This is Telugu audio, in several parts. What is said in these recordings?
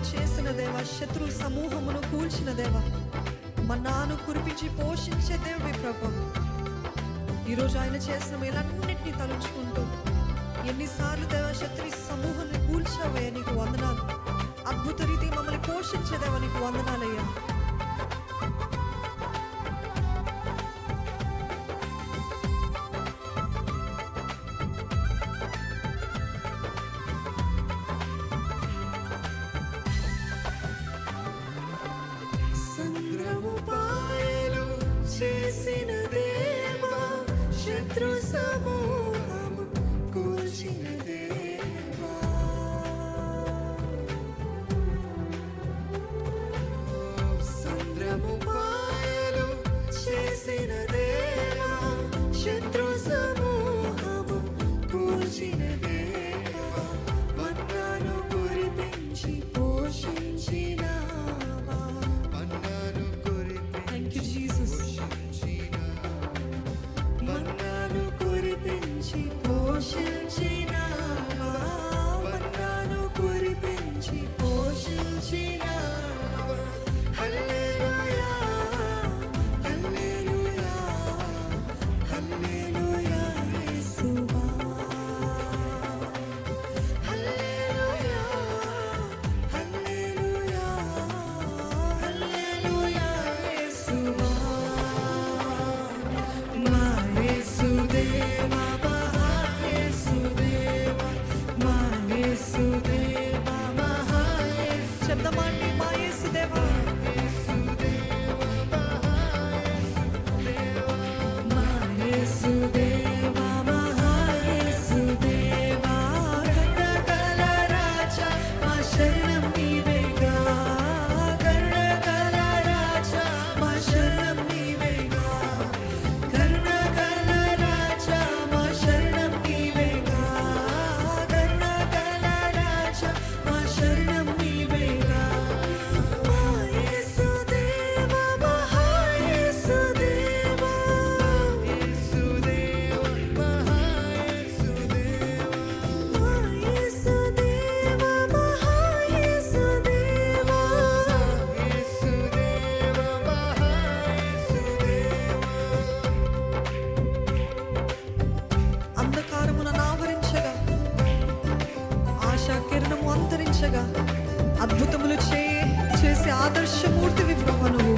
మేలు చేసిన దేవ, శత్రు సమూహమును కూల్చిన దేవ, మన్నాను కురిపించి పోషించే దేవుడి ప్రభు. ఈరోజు ఆయన చేసిన మేలన్నింటినీ తలుచుకుంటూ ఎన్నిసార్లు దేవ శత్రు సమూహాన్ని కూల్చావయ్యా, నీకు వందనాలు. అద్భుత రీతి మమ్మల్ని పోషించేదేవా, నీకు వందనాలయ్యా. సంద్రము పాయలు చేసిన దేవా, శత్రు సమూహము కూల్చిన దేవా. సంద్రము పాయలు చేసిన దేవా, శత్రు సమూహము కూల్చిన దేవా. మన్నాను కురిపించి పోషించినావా. Thank you, Jesus. మన్నాను కురిపించి పోషించినావా, మన్నాను కురిపించి పోషించినావా. హల్లెలూయా, హల్లెలూయా, హల్లెలూయా యేసువా. హల్లెలూయా, హల్లెలూయా, హల్లెలూయా యేసువా. మా యేసుదేవా, మహా యేసుదేవా, మా యేసుదేవా, మహా యేసు. చెప్దామండి, మా యేసుదేవా, మా యేసుదేవా, మహా యేసుదేవా. కరుణగల రాజా, మా శరణం నీవేగా. కరుణగల రాజా, మా శరణం నీవేగా. కరుణగల రాజా, మా శరణం నీవేగా. కరుణగల రాజా, మా శరణం నీవేగా. మా యేసుదేవా, మహా యేసుదేవా, మా యేసుదేవా, మహా యేసుదేవా. అంధకారమును ఆవరించగా, ఆశా కిరణము అంతరించగా, అద్భుతములు చేసే ఆదర్శమూర్తివి ప్రభు నువ్వు.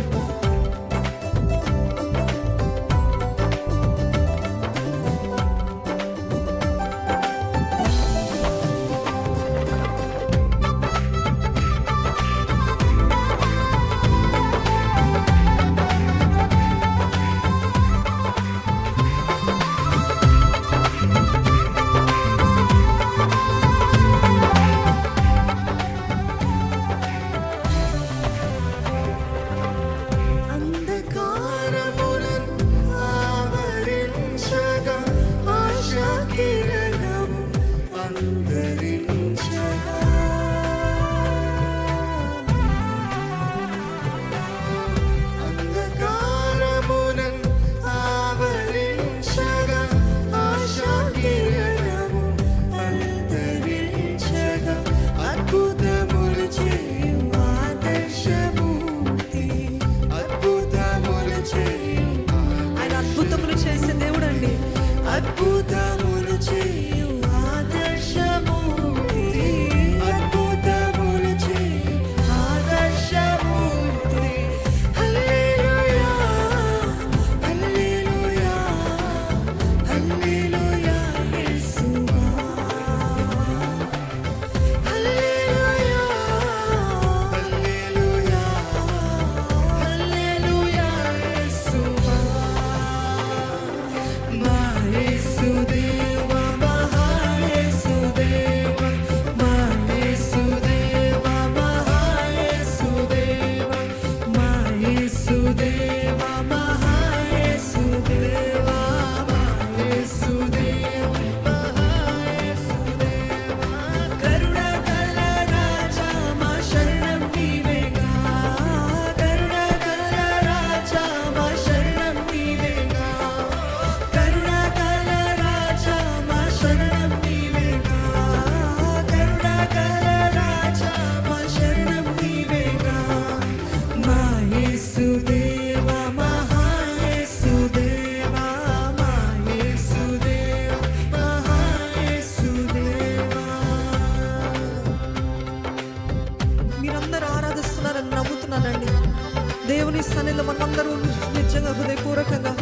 సన్నిధిలో మనమందరూ నిజంగా హృదయపూర్వకంగా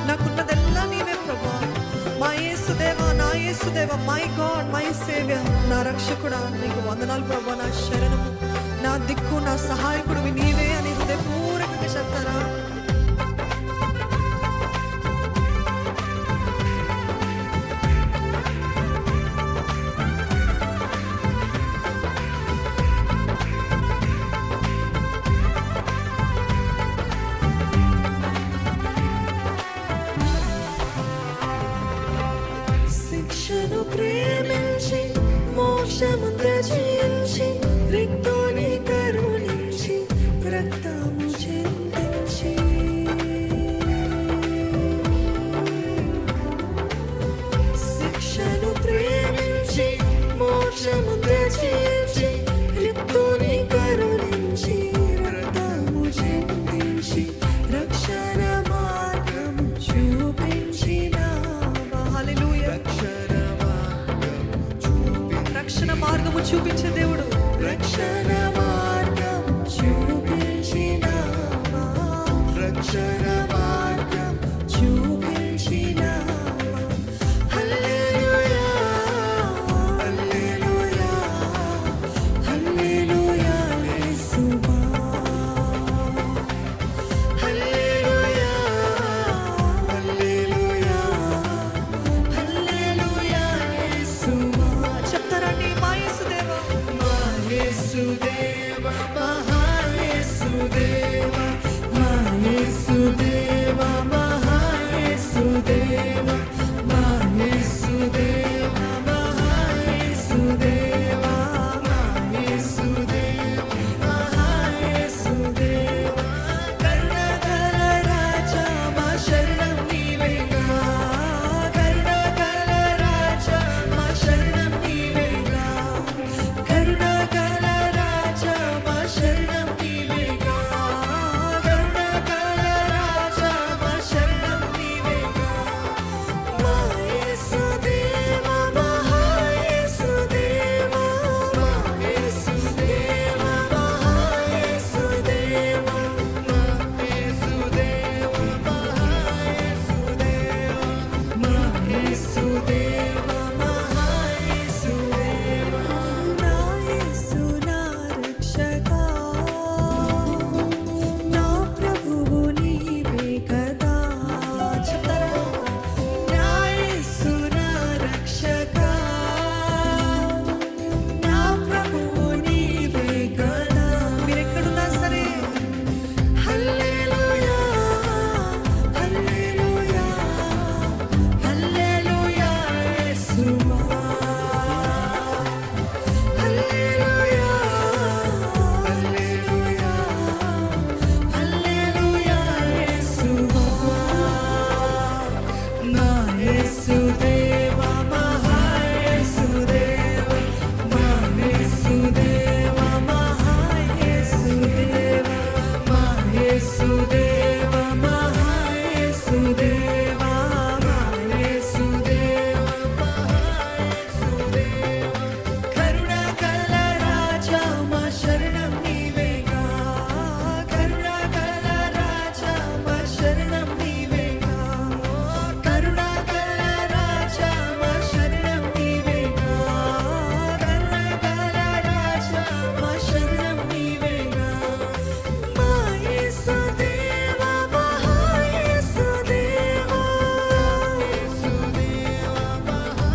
నాకున్నదెల్లా నీవే ప్రభా, మా యేసుదేవా, నా యేసుదేవా, మై గాడ్, మై సేవియర్, నా రక్షకుడా, నీకు వందనాలు ప్రభా, నా శరణము, నా దిక్కు, నా సహాయకుడు నీవే అని హృదయపూర్వకంగా చెప్తారా? శిక్షను ప్రేమించి మోక్షము త్యజించి రిక్తుని కరుణించి రక్తము చిందించి శిక్షను ప్రేమించి మోక్షము త్యజించి రిక్తుని కరుణించి రక్తము చిందించి రక్షణ మార్గము చూపించినావా. హల్లెలూయా. రక్షణ మార్గము చూపించే దేవుడు, రక్షణ మార్గము చూపించినావా, రక్షణ మార్గం చూపించినావా. హల్లెలూయా, హల్లెలూయా, హల్లెలూయా యేసువా. హల్లెలూయా, హల్లెలూయా, హల్లెలూయా యేసువా. చెప్తారండి, మా యేసుదేవా, మా యేసుదేవా, మహా యేసుదేవా, మా యేసుదేవా, మహా యేసుదేవా, మా యేసుదేవా, మహా యేసుదేవా, మా యేసుదేవా, మహా యేసుదేవా. కరుణగల రాజా, మా శరణం నీవేగా, కరుణగల రాజా, మా శరణం నీవేగా, కరుణగల రాజా, మా శరణం నీవేగా, కరుణగల రాజా, మా శరణం నీవేగా. మా యేసుదేవా, మహా యేసుదేవా, మా యేసుదేవా, మహా యేసుదేవా, మా యేసుదేవా, మహా యేసుదేవా, మా యేసుదేవా, మహా యేసుదేవా. నా యేసు నా రక్షకా, నా ప్రభువు నీవే కదా. చెప్తారా? నా యేసు నా రక్షకా, నా ప్రభువు నీవే కదా. మీరెక్కడున్నా సరే, హల్లెలూయా, హల్లెలూయా, హల్లెలూయా యేసువా. హల్లెలూయా, హల్లెలూయా, హల్లెలూయా యేసువా. నా యేసుదేవా, మహా యేసుదేవా, మా యేసుదేవా, మహా యేసుదేవా, మా యేసుదేవా, మహా యేసుదేవా, మా యేసుదేవా, మహా యేసుదేవా. కరుణగల రాజా, మా శరణం నీవేగా, కరుణగల రాజా, మా శరణం నీవేగా, కరుణగల రాజా, మా శరణం నీవేగా, కరుణగల రాజా, మా శరణం నీవేగా. మా యేసుదేవా, మహా యేసుదేవా, యేసుదేవా, మహా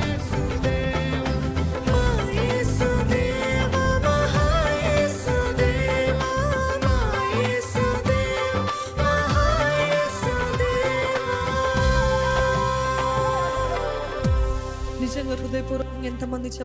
యేసుదేవా, మా యేసుదేవా, మహా యేసుదేవా, మా యేసుదేవా, మహా యేసుదేవా. నిజంగా హృదయపూర్వకంగా ఎంతమంది